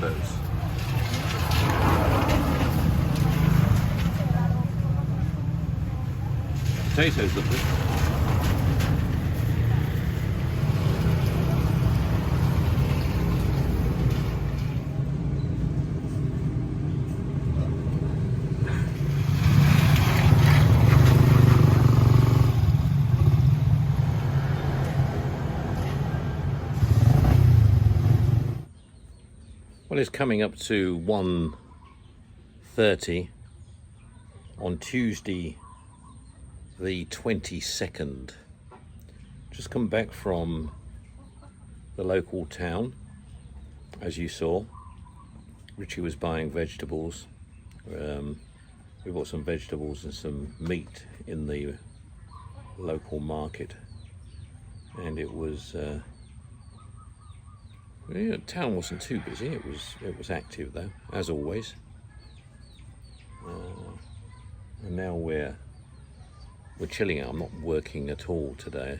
avocados. Potatoes look good. Well, it's coming up to 1:30 on Tuesday the 22nd. Just come back from the local town, as you saw. Richie was buying vegetables. We bought some vegetables and some meat in the local market, and it was the town wasn't too busy. It was active though, as always. And now we're chilling out. I'm not working at all today,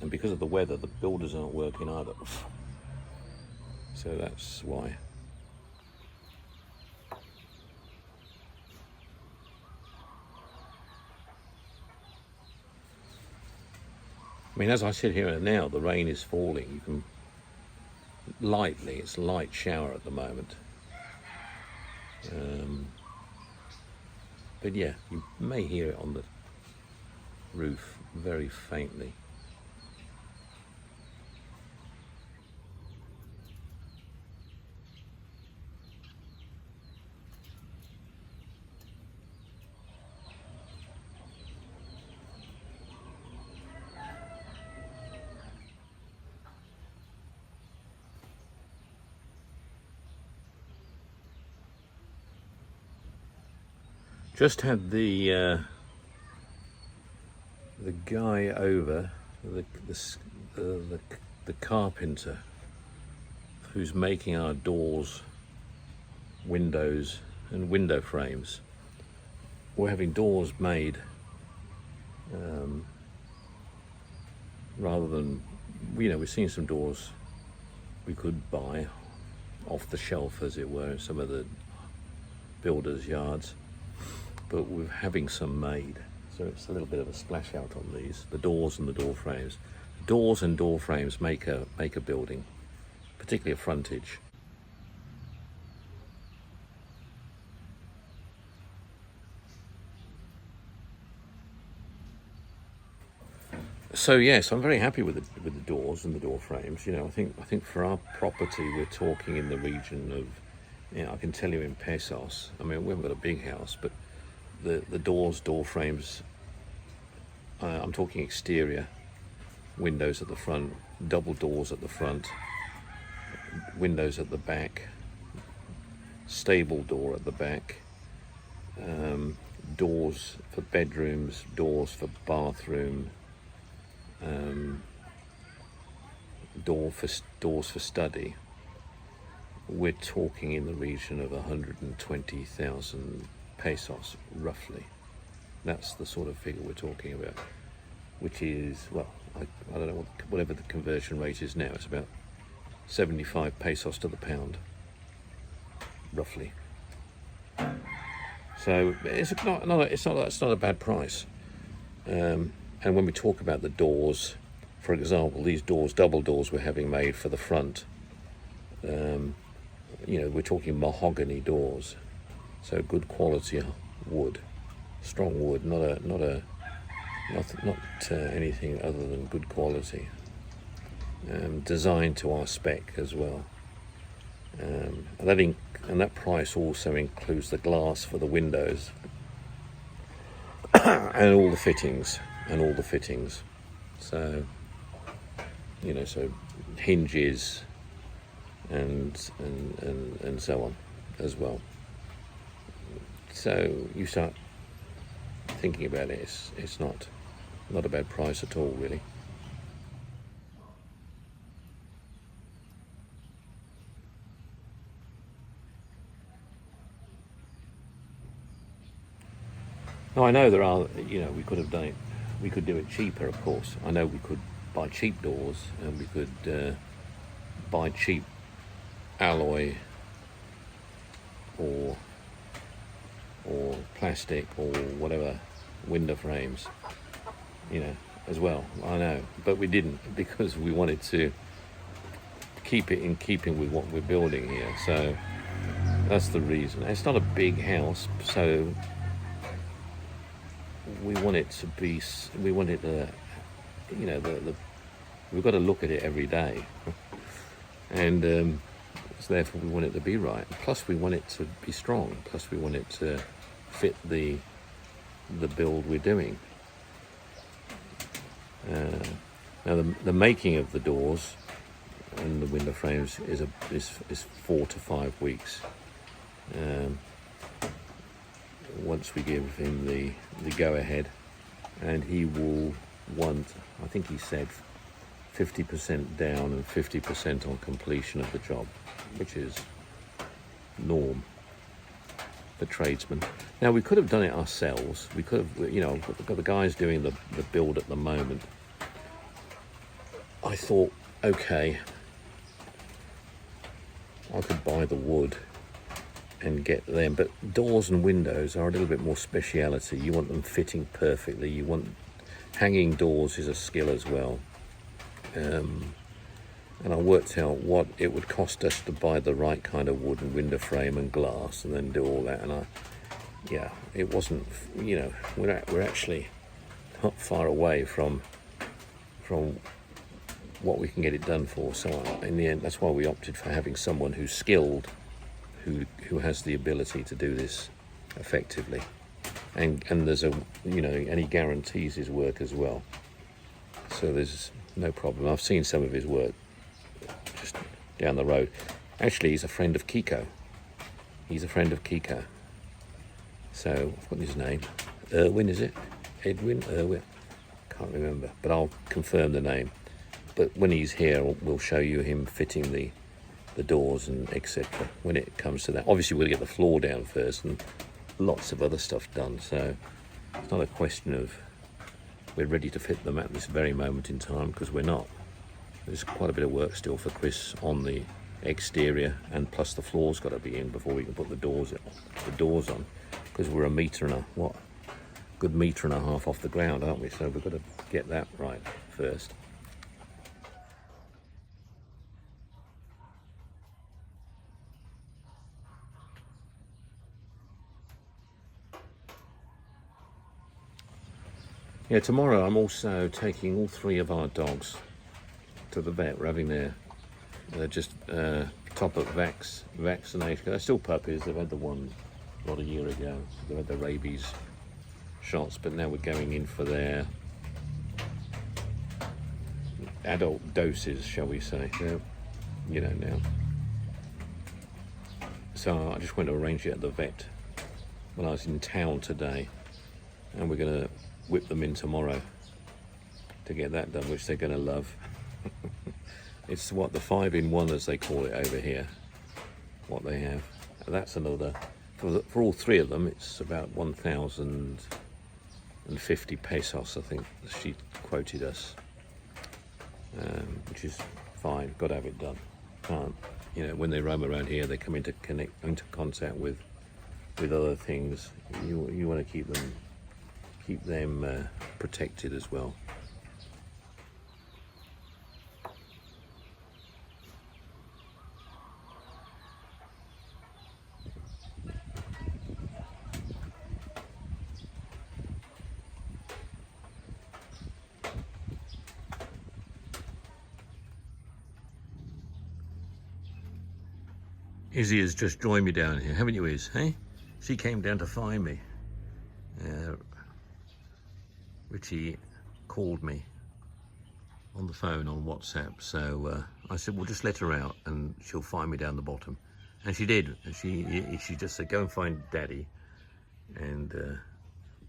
and because of the weather, the builders aren't working either. So that's why. I mean, as I sit here now, the rain is falling. You can lightly, it's a light shower at the moment. But yeah, you may hear it on the roof very faintly. Just had the guy over, the carpenter who's making our doors, windows and window frames. We're having doors made rather than, we've seen some doors we could buy off the shelf, as it were, in some of the builders' yards. But we're having some made, so it's a little bit of a splash out on these, the doors and the door frames. Doors and door frames make a building, particularly a frontage. So yes, I'm very happy with the doors and the door frames. I think for our property, we're talking in the region of, I can tell you in pesos. I mean, we haven't got a big house, but the doors, door frames, I'm talking exterior, windows at the front, double doors at the front, windows at the back, stable door at the back, doors for bedrooms, doors for bathroom, doors for study. We're talking in the region of 120,000 pesos, roughly. That's the sort of figure we're talking about, which is, well, I don't know, whatever the conversion rate is now. It's about 75 pesos to the pound, roughly. So it's not a bad price. And when we talk about the doors, for example, these doors, double doors we're having made for the front, we're talking mahogany doors. So good quality wood, strong wood, not anything other than good quality. Designed to our spec as well. And that price also includes the glass for the windows and all the fittings. So so hinges and so on as well. So you start thinking about it, it's not a bad price at all, really. Now I know there are, we could have done it, we could do it cheaper, of course. I know we could buy cheap doors, and we could buy cheap alloy or plastic or whatever window frames, you know, as well. I know, but we didn't, because we wanted to keep it in keeping with what we're building here. So that's the reason. It's not a big house, so we want it to be, we want it to, you know, we've got to look at it every day. And so therefore we want it to be right. Plus we want it to be strong. Plus we want it to fit the build we're doing. Now the making of the doors and the window frames is 4 to 5 weeks. Once we give him the go ahead, and he will want, I think he said 50% down and 50% on completion of the job, which is norm for tradesmen. Now we could have done it ourselves. We could have, you know, we've got the guys doing the build at the moment. I thought, okay, I could buy the wood and get them, but doors and windows are a little bit more speciality. You want them fitting perfectly. You want, hanging doors is a skill as well. And I worked out what it would cost us to buy the right kind of wood and window frame and glass, and then do all that. And it wasn't, you know, we're actually not far away from what we can get it done for. So in the end, that's why we opted for having someone who's skilled, who has the ability to do this effectively, and there's a, you know, and he guarantees his work as well. So there's no problem. I've seen some of his work just down the road. Actually, he's a friend of Kiko. So I've got his name. Erwin, is it? Edwin? Erwin? Can't remember, but I'll confirm the name. But when he's here, we'll show you him fitting the doors and etc. when it comes to that. Obviously, we'll get the floor down first and lots of other stuff done. So it's not a question of we're ready to fit them at this very moment in time, because we're not. There's quite a bit of work still for Chris on the exterior, and plus the floor's got to be in before we can put the doors on, because we're good metre and a half off the ground, aren't we? So we've got to get that right first. Yeah, tomorrow I'm also taking all 3 of our dogs to the vet. We're having their just top-up vaccination. They're still puppies. They've had the one about a year ago. They've had their rabies shots, but now we're going in for their adult doses, shall we say? You know, now. So I just went to arrange it at the vet when I was in town today, and we're going to whip them in tomorrow to get that done, which they're going to love. It's what, the 5-in-1 as they call it over here, what they have. And that's another, for all 3 of them, it's about 1,050 pesos, I think she quoted us, which is fine. Got to have it done. Can't, you know, when they roam around here, they come into contact with other things. You want to keep them protected as well. Izzy has just joined me down here, haven't you, Iz? Hey, she came down to find me. Richie called me on the phone on WhatsApp, so I said, well, just let her out and she'll find me down the bottom. And she did. She just said, go and find Daddy. And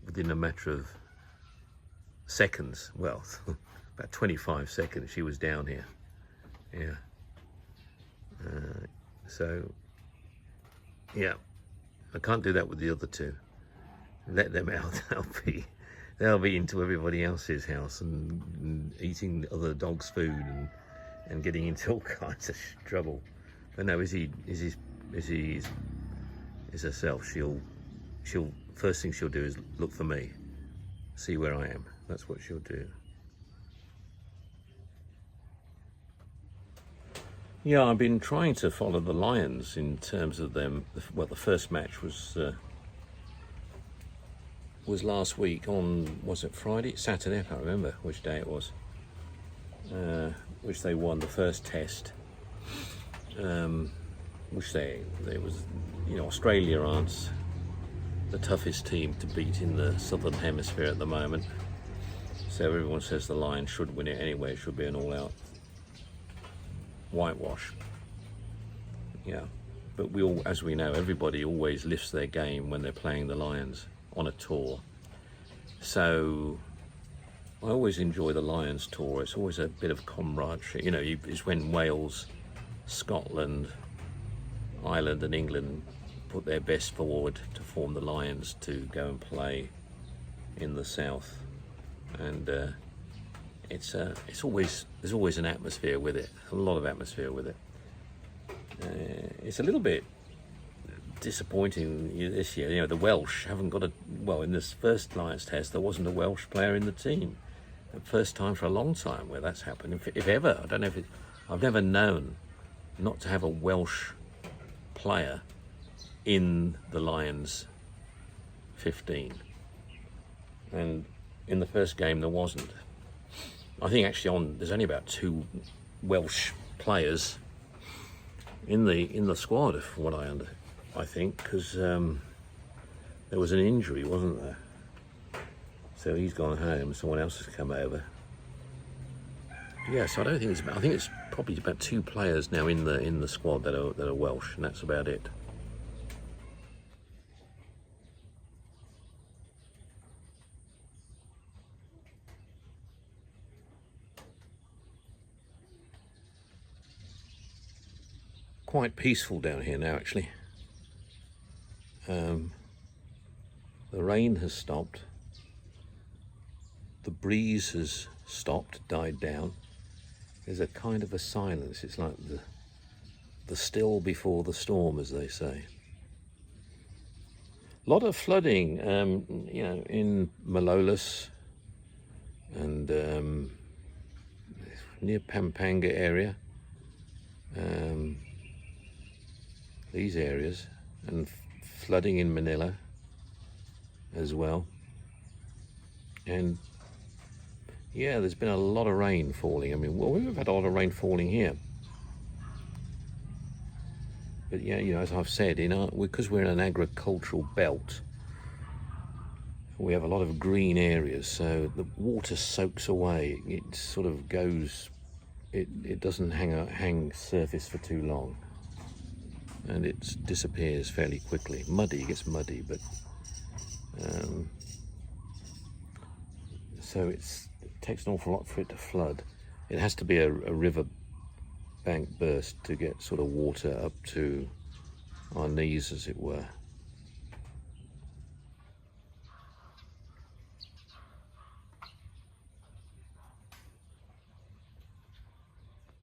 within a matter of seconds, well, about 25 seconds, she was down here. Yeah. So, yeah, I can't do that with the other 2. Let them out. They'll be into everybody else's house and eating other dogs' food and getting into all kinds of trouble. But no, Izzy's is herself. She'll first thing she'll do is look for me, see where I am. That's what she'll do. Yeah, I've been trying to follow the lions in terms of them. Well, the first match was last week on, was it Friday? Saturday, I can't remember which day it was. Which they won the first test. Which they was, you know, Australia aren't the toughest team to beat in the southern hemisphere at the moment. So everyone says the Lions should win it anyway. It should be an all-out whitewash. Yeah, but we all, as we know, everybody always lifts their game when they're playing the Lions on a tour. So I always enjoy the Lions tour. It's always a bit of camaraderie. You know, it's when Wales, Scotland, Ireland and England put their best forward to form the Lions to go and play in the south. And there's always an atmosphere with it, a lot of atmosphere with it. It's a little bit disappointing this year. You know, the Welsh haven't got in this first Lions test, there wasn't a Welsh player in the team. The first time for a long time where that's happened. If ever, I don't know if I've never known not to have a Welsh player in the Lions 15. And in the first game there wasn't. I think actually there's only about 2 Welsh players in the squad, from what I think, because there was an injury, wasn't there? So he's gone home. Someone else has come over. Yeah, so I don't think I think it's probably about 2 players now in the squad that are Welsh, and that's about it. Quite peaceful down here now, actually. The rain has stopped. The breeze has stopped, died down. There's a kind of a silence. It's like the still before the storm, as they say. A lot of flooding, you know, in Malolos and near Pampanga area. These areas, and flooding in Manila as well. And yeah, there's been a lot of rain falling. I mean, well, we've had a lot of rain falling here. But yeah, you know, as I've said, because we're in an agricultural belt, we have a lot of green areas, so the water soaks away. It sort of goes, it doesn't hang surface for too long. And it disappears fairly quickly. It gets muddy, but so it takes an awful lot for it to flood. It has to be a river bank burst to get sort of water up to our knees, as it were.